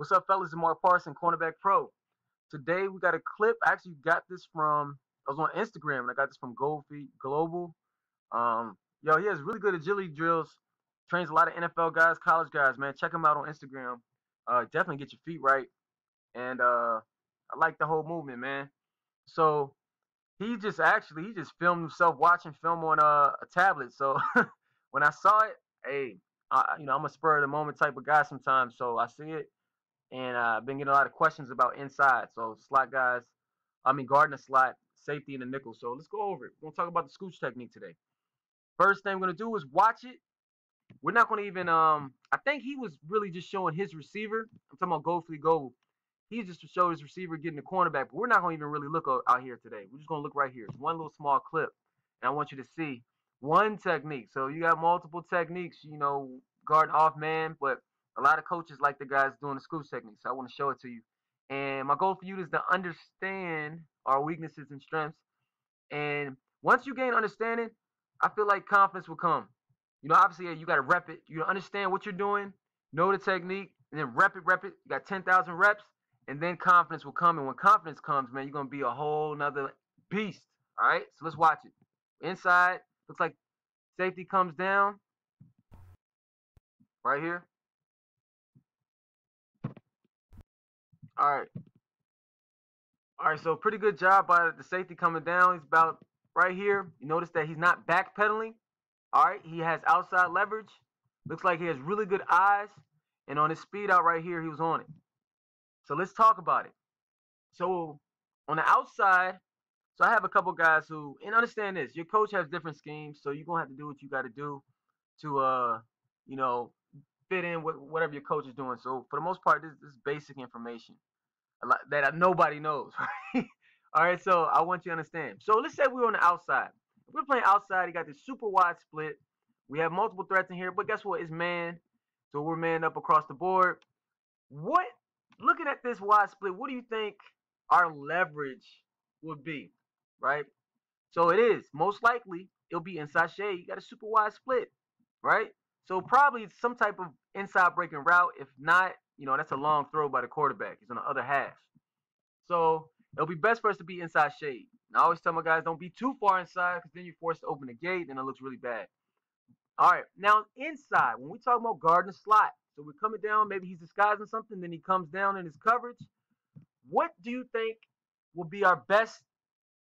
What's up, fellas? It's Mark Parson, Cornerback Pro. Today we got a clip. I actually got this from, I was on Instagram and I got this from Goldfeet Global. Yo, he has really good agility drills. Trains a lot of NFL guys, college guys, man. Check him out on Instagram. Definitely get your feet right. And I like the whole movement, man. So he just filmed himself watching film on a tablet. So when I saw it, hey, I'm a spur of the moment type of guy sometimes. So I see it. And I've been getting a lot of questions about inside. So slot guys, guarding the slot, safety, and the nickel. So let's go over it. We're going to talk about the scooch technique today. First thing we're going to do is watch it. We're not going to even, I think he was really just showing his receiver. I'm talking about Goldfleet Gold. He just showed his receiver getting the cornerback. But we're not going to even really look out here today. We're just going to look right here. It's one little small clip. And I want you to see one technique. So you got multiple techniques, guarding off man, but a lot of coaches like the guys doing the scooch technique, so I want to show it to you. And my goal for you is to understand our weaknesses and strengths. And once you gain understanding, I feel like confidence will come. Obviously, you got to rep it. You understand what you're doing, know the technique, and then rep it. You got 10,000 reps, and then confidence will come. And when confidence comes, man, you're going to be a whole nother beast. All right, so let's watch it. Inside, looks like safety comes down right here. All right, so pretty good job by the safety coming down. He's about right here. You notice that he's not backpedaling. All right, he has outside leverage. Looks like he has really good eyes. And on his speed out right here, he was on it. So let's talk about it. So on the outside, so I have a couple guys who, and understand this, your coach has different schemes, so you're going to have to do what you got to do to, fit in with whatever your coach is doing. So for the most part, this is basic information that nobody knows. Right? All right, so I want you to understand. So let's say we're on the outside. If we're playing outside, you got this super wide split. We have multiple threats in here, but guess what? It's man. So we're manned up across the board. Looking at this wide split, what do you think our leverage would be, right? So it is. Most likely, it'll be inside shade. You got a super wide split, right? So probably some type of inside breaking route. If not, that's a long throw by the quarterback. He's on the other half. So it'll be best for us to be inside shade. And I always tell my guys, don't be too far inside because then you're forced to open the gate and it looks really bad. All right, now inside, when we talk about guarding the slot, so we're coming down, maybe he's disguising something, then he comes down in his coverage. What do you think will be our best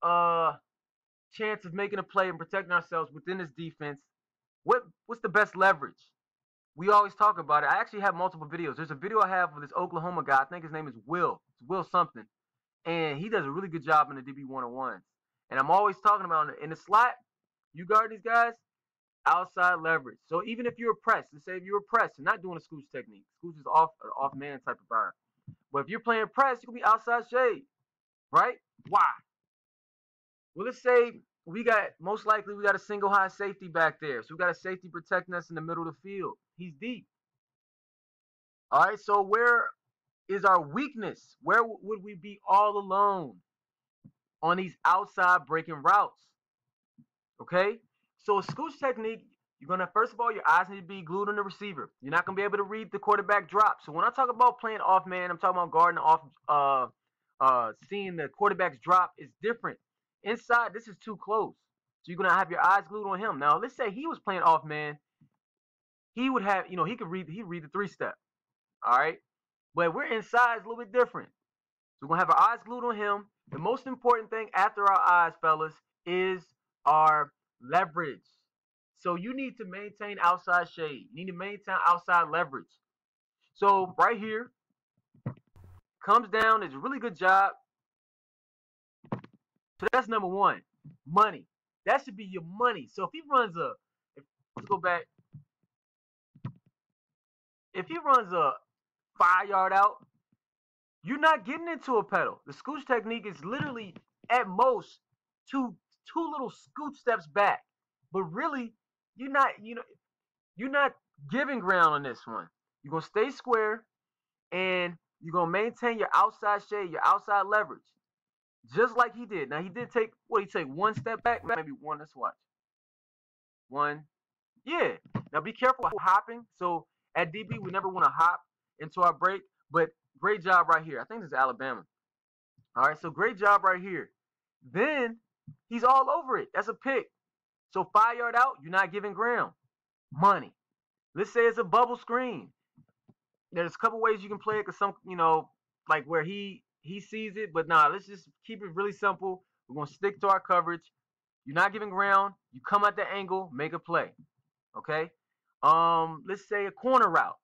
chance of making a play and protecting ourselves within this defense? What's the best leverage? We always talk about it. I actually have multiple videos. There's a video I have of this Oklahoma guy. I think his name is Will. It's Will something. And he does a really good job in the DB 101s. And I'm always talking about in the slot, you guard these guys, outside leverage. So even if you're pressed, let's say if you're pressed, you're not doing a scooch technique. Scooch is off man type of burn. But if you're playing press, you can be outside shade. Right? Why? Well, let's say most likely we got a single high safety back there. So we got a safety protecting us in the middle of the field. He's deep. All right, so where is our weakness? Where would we be all alone on these outside breaking routes? Okay, so a scooch technique, you're going to, first of all, your eyes need to be glued on the receiver. You're not going to be able to read the quarterback drop. So when I talk about playing off man, I'm talking about guarding off, seeing the quarterback's drop is different. Inside, this is too close. So you're going to have your eyes glued on him. Now, let's say he was playing off man. He would have, he'd read the three-step. All right? But we're inside, it's a little bit different. So we're going to have our eyes glued on him. The most important thing after our eyes, fellas, is our leverage. So you need to maintain outside shade. You need to maintain outside leverage. So right here, comes down, it's a really good job. So that's number one, money. That should be your money. So if he runs let's go back. If he runs a 5-yard out, you're not getting into a pedal. The scooch technique is literally at most two little scooch steps back. But really, you're not giving ground on this one. You're gonna stay square and you're gonna maintain your outside shade, your outside leverage. Just like he did. Now he did take one step back, maybe one. Let's watch. One. Yeah. Now be careful hopping. So at DB, we never want to hop into our break. But great job right here. I think this is Alabama. All right, so great job right here. Then he's all over it. That's a pick. So 5 yard out, you're not giving ground. Money. Let's say it's a bubble screen. There's a couple ways you can play it, because some, like where he sees it, but nah, let's just keep it really simple. We're gonna stick to our coverage. You're not giving ground. You come at the angle, make a play. Okay. Let's say a corner route.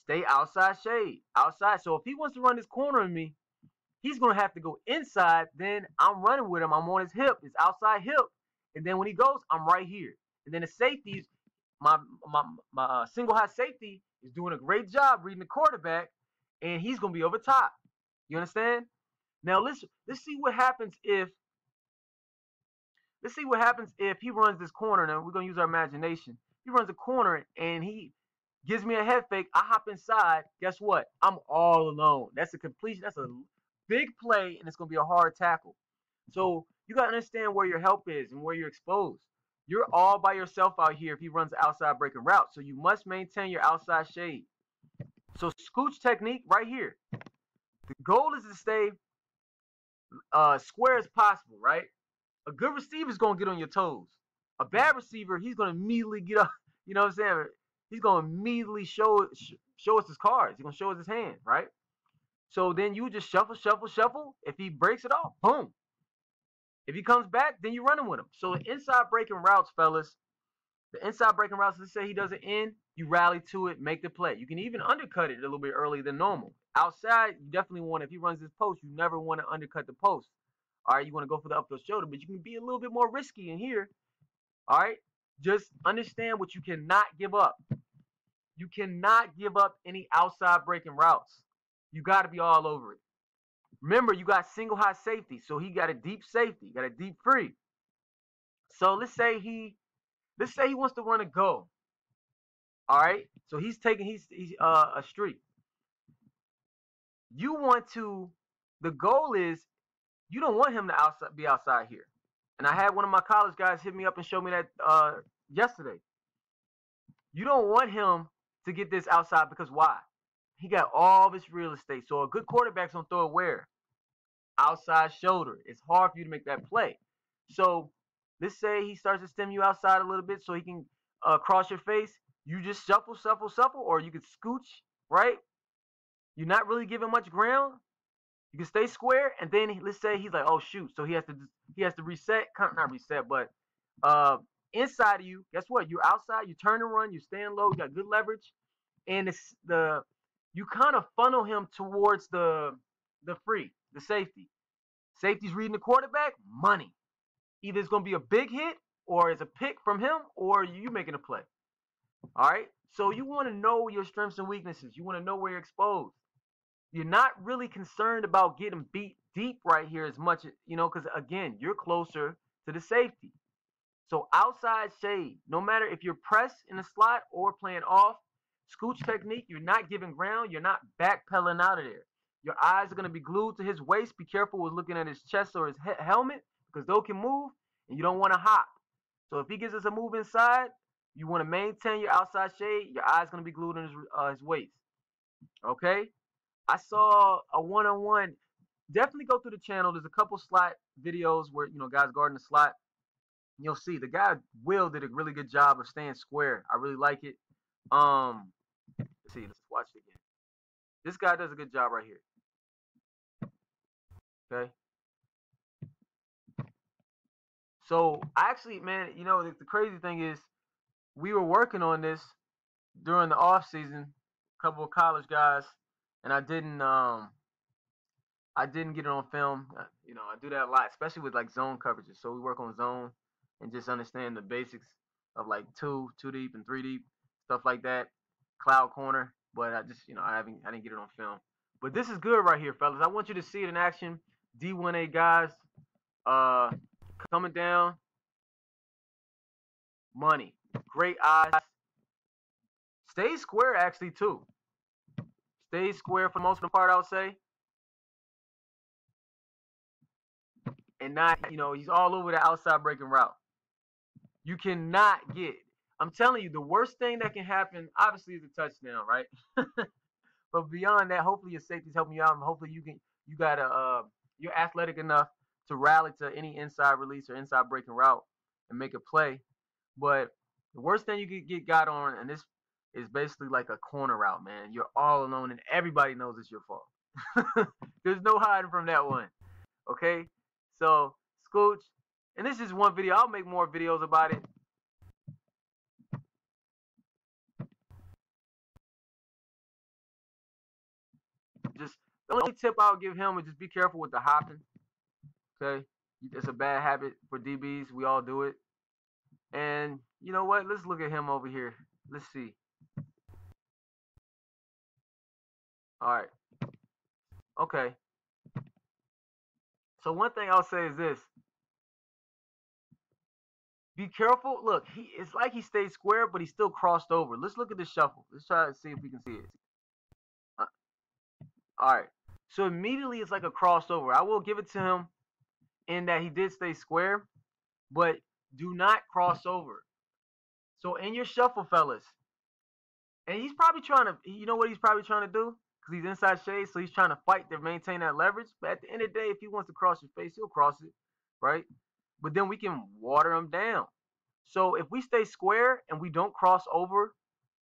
Stay outside shade, outside. So if he wants to run this corner on me, he's gonna have to go inside. Then I'm running with him. I'm on his hip, his outside hip, and then when he goes, I'm right here. And then the safeties, my single high safety is doing a great job reading the quarterback, and he's gonna be over top. You understand? Now let's see what happens if he runs this corner. Now we're gonna use our imagination. He runs a corner and he gives me a head fake. I hop inside. Guess what? I'm all alone. That's a completion. That's a big play, and it's gonna be a hard tackle. So you gotta understand where your help is and where you're exposed. You're all by yourself out here if he runs the outside breaking route. So you must maintain your outside shade. So scooch technique right here. The goal is to stay square as possible, right? A good receiver is gonna get on your toes. A bad receiver, he's gonna immediately get up. You know what I'm saying? He's gonna immediately show us his cards. He's gonna show us his hand, right? So then you just shuffle, shuffle, shuffle. If he breaks it off, boom. If he comes back, then you're running with him. So the inside breaking routes, fellas, let's say he doesn't end, you rally to it, make the play. You can even undercut it a little bit earlier than normal. Outside, you definitely want, if he runs this post, you never want to undercut the post. All right, you want to go for the upfield shoulder, but you can be a little bit more risky in here. All right, just understand what you cannot give up. You cannot give up any outside breaking routes. You got to be all over it. Remember, you got single high safety, so he got a deep safety, got a deep free. So let's say he wants to run a go. All right, so he's a streak. You want to. The goal is you don't want him to be outside here. And I had one of my college guys hit me up and show me that yesterday. You don't want him to get this outside, because why? He got all this real estate. So a good quarterback's gonna throw it where? Outside shoulder. It's hard for you to make that play. So let's say he starts to stem you outside a little bit so he can cross your face. You just shuffle, shuffle, shuffle, or you could scooch, right? You're not really giving much ground. You can stay square, and then let's say he's like, oh shoot, so he has to reset, not reset, but inside of you. Guess what? You're outside. You turn and run. You stand low. You got good leverage, and you kind of funnel him towards the safety. Safety's reading the quarterback. Money. Either it's gonna be a big hit, or it's a pick from him, or you making a play. All right. So you want to know your strengths and weaknesses. You want to know where you're exposed. You're not really concerned about getting beat deep right here as much, because again, you're closer to the safety. So outside shade, no matter if you're pressed in the slot or playing off, scooch technique, you're not giving ground, you're not backpedaling out of there. Your eyes are going to be glued to his waist. Be careful with looking at his chest or his helmet, because those can move, and you don't want to hop. So if he gives us a move inside, you want to maintain your outside shade. Your eyes going to be glued in his waist. Okay? I saw a one-on-one. Definitely go through the channel. There's a couple slot videos where, guys guarding the slot. You'll see the guy Will did a really good job of staying square. I really like it. Let's see. Let's watch it again. This guy does a good job right here. Okay. So actually, man, the crazy thing is, we were working on this during the off season. A couple of college guys. And I didn't get it on film. I do that a lot, especially with like zone coverages. So we work on zone and just understand the basics of like two deep and 3 deep, stuff like that. Cloud corner, but I just I didn't get it on film. But this is good right here, fellas. I want you to see it in action. D1A guys, coming down. Money, great eyes. Stay square actually too. Stay square for the most part, I would say. And not, he's all over the outside breaking route. You cannot I'm telling you, the worst thing that can happen, obviously, is a touchdown, right? But beyond that, hopefully your safety's helping you out, and hopefully you got you're athletic enough to rally to any inside release or inside breaking route and make a play. But the worst thing you could get got on, and this is basically like a corner route, man. You're all alone, and everybody knows it's your fault. There's no hiding from that one. Okay, so Scooch, and this is one video. I'll make more videos about it. Just the only tip I'll give him is just be careful with the hopping. Okay, it's a bad habit for DBs. We all do it. And you know what? Let's look at him over here. Let's see. All right. Okay. So one thing I'll say is this. Be careful. Look, it's like he stayed square, but he still crossed over. Let's look at the shuffle. Let's try to see if we can see it. Uh, all right. So immediately it's like a crossover. I will give it to him in that he did stay square, but do not cross over. So in your shuffle, fellas, and he's probably trying to, you know what he's probably trying to do? Because he's inside shade, so he's trying to fight to maintain that leverage. But at the end of the day, if he wants to cross your face, he'll cross it, right? But then we can water him down. So if we stay square and we don't cross over,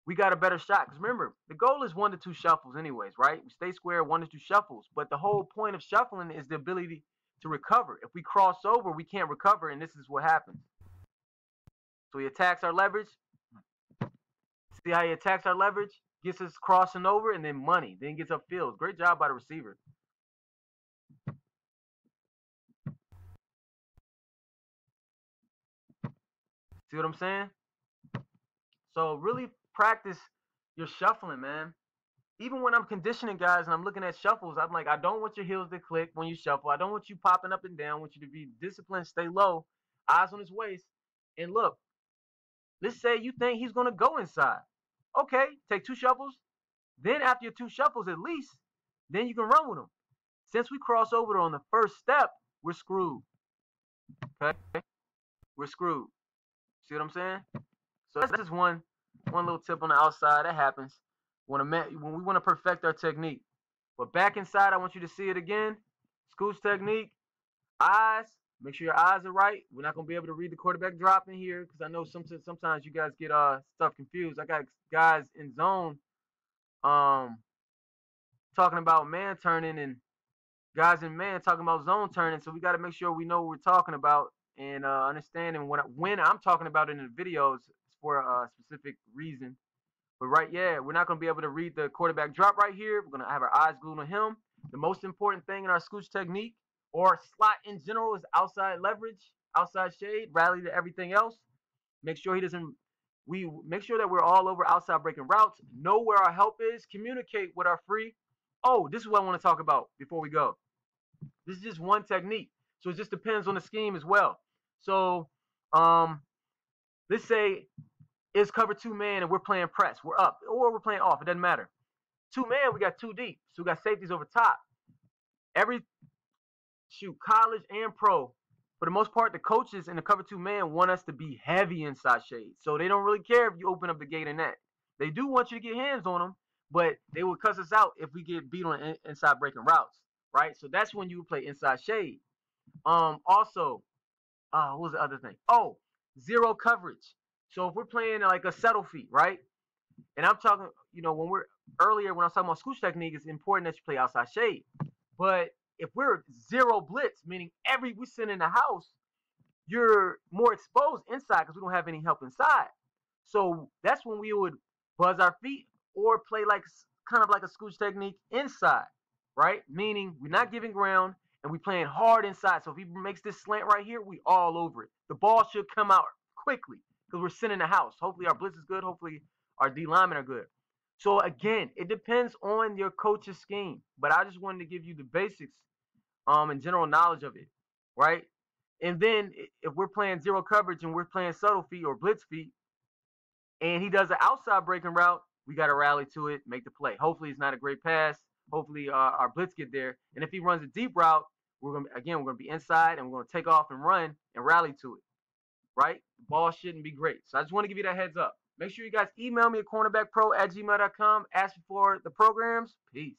we got a better shot. Because remember, the goal is 1 to 2 shuffles anyways, right? We stay square, 1 to 2 shuffles. But the whole point of shuffling is the ability to recover. If we cross over, we can't recover, and this is what happens. So he attacks our leverage. See how he attacks our leverage? Gets us crossing over, and then money. Then gets upfield. Great job by the receiver. See what I'm saying? So really practice your shuffling, man. Even when I'm conditioning guys and I'm looking at shuffles, I'm like, I don't want your heels to click when you shuffle. I don't want you popping up and down. I want you to be disciplined, stay low, eyes on his waist. And look, let's say you think he's going to go inside. Okay, take 2 shuffles. Then after your 2 shuffles at least, then you can run with him. Since we cross over on the first step, we're screwed. Okay? We're screwed. See what I'm saying? So that's just one little tip on the outside. That happens when we want to perfect our technique. But back inside, I want you to see it again. Scooch technique, eyes. Make sure your eyes are right. We're not going to be able to read the quarterback drop in here because I know sometimes you guys get stuff confused. I got guys in zone talking about man turning and guys in man talking about zone turning. So we got to make sure we know what we're talking about and understanding when I'm talking about it in the videos for a specific reason. But we're not going to be able to read the quarterback drop right here. We're going to have our eyes glued on him. The most important thing in our Scooch technique or slot in general is outside leverage, outside shade, rally to everything else. Make sure we make sure that we're all over outside breaking routes, know where our help is, communicate with our free. Oh, this is what I want to talk about before we go. This is just one technique. So it just depends on the scheme as well. So let's say it's cover 2 man and we're playing press. We're up or we're playing off. It doesn't matter. 2 man, we got 2 deep. So we got safeties over top. College and pro. For the most part, the coaches in the cover 2 man want us to be heavy inside shade. So they don't really care if you open up the gate and that. They do want you to get hands on them, but they will cuss us out if we get beat on inside breaking routes, right? So that's when you would play inside shade. Also, what was the other thing? Oh, zero coverage. So if we're playing like a settle feet, right? And I'm talking, when I was talking about Scooch technique, it's important that you play outside shade. But if we're zero blitz, meaning we sit in the house, you're more exposed inside because we don't have any help inside. So that's when we would buzz our feet or play kind of like a Scooch technique inside, right? Meaning we're not giving ground and we're playing hard inside. So if he makes this slant right here, we all over it. The ball should come out quickly because we're sitting in the house. Hopefully our blitz is good. Hopefully our D linemen are good. So again, it depends on your coach's scheme. But I just wanted to give you the basics and general knowledge of it, right? And then if we're playing zero coverage and we're playing subtle feet or blitz feet, and he does an outside breaking route, we got to rally to it, make the play. Hopefully it's not a great pass. Hopefully our blitz get there. And if he runs a deep route, we're going to be inside and we're going to take off and run and rally to it, right? The ball shouldn't be great. So I just want to give you that heads up. Make sure you guys email me at cornerbackpro@gmail.com. Ask me for the programs. Peace.